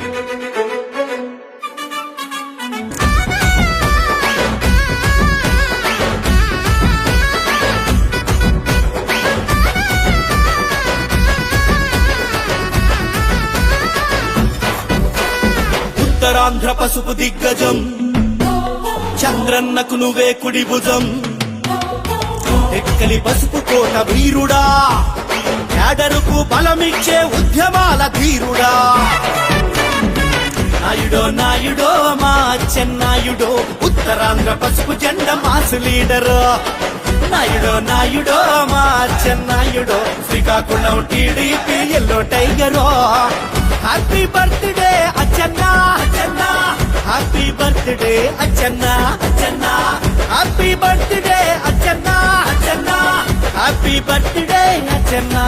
ఉత్తరాంధ్ర పసుపు దిగ్గజం చంద్రన్నకు నువ్వే కుడి భుజం. ఎక్కలి పసుపు కోట వీరుడా, క్యాడరుకు బలమిచ్చే ఉద్యమాల ధీరుడా. నాయుడో నాయుడో మా చెన్నాయుడో, ఉత్తరాంధ్ర పసుపు జెండ మాస్ లీడర్. నాయుడో నాయుడో మా చెన్నాయుడో, శ్రీకాకుళం టీడీపీ ఎల్లో టైగరో. Happy birthday Atchanna Atchanna, happy birthday Atchanna Atchanna, happy birthday Atchanna Atchanna, happy birthday Atchanna.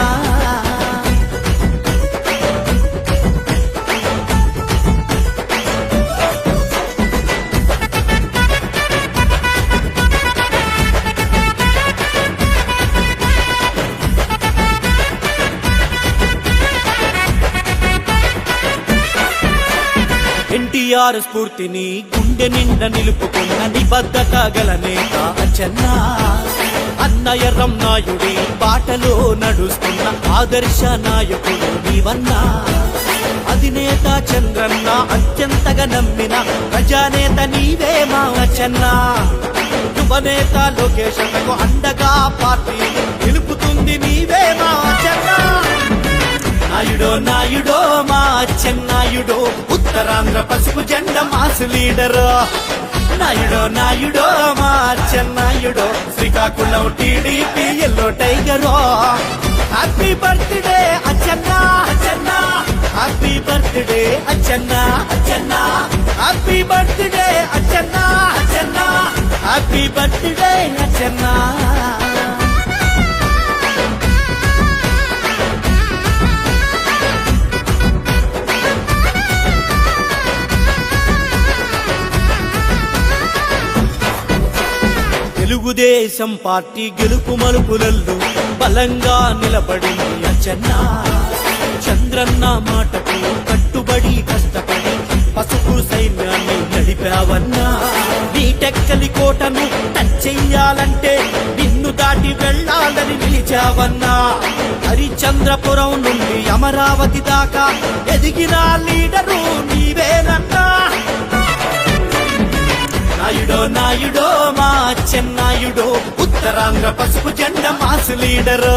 NTR స్ఫూర్తిని గుండె నిండా నిలుపుకున్న నిబద్ధత గల నేత అచ్చన్నా. అన్నయర్రం నాయుడి బాటలో నడుస్తున్న ఆదర్శ నాయకుడు నీవన్నా. అధినేత చంద్రన్న అత్యంతగా నమ్మిన ప్రజానేత నీవే మా అచ్చన్నా. యువనేత లోకేశకు అండగా పార్టీ నిలుపుతుంది నీవే మా అచ్చన్నా. నాయుడో నాయుడో మా చెన్నాయుడో, ఉత్తరాంధ్ర పసుపు జెండ మాస్ లీడర్. నాయుడో నాయుడో మా చెన్నాయుడో, శ్రీకాకుళం టీడీపీ ఎల్లో టైగరో. Happy birthday Atchanna Atchanna, happy birthday Atchanna Atchanna, happy birthday Atchanna Atchanna, happy birthday Atchanna. Telugu Desam party గెలుపు మలుపులల్లో బలంగా నిలబడింది అచ్చన్నా. చంద్రన్న మాటకు కట్టుబడి కష్టపడి పసుపు సైన్యాన్ని నడిపావన్నా. నీ టెక్కలి కోటను టచ్ చెయ్యాలంటే నిన్ను దాటి వెళ్ళాలని నిలిచావన్నా. హరిచంద్రపురం నుండి అమరావతి దాకా ఎదిగిన లీడరు నీవేనన్నా. నాయుడో నాయుడో మా చెన్నాయుడో, ఉత్తరాంధ్ర పసుపు జెండ మాస్ లీడర్.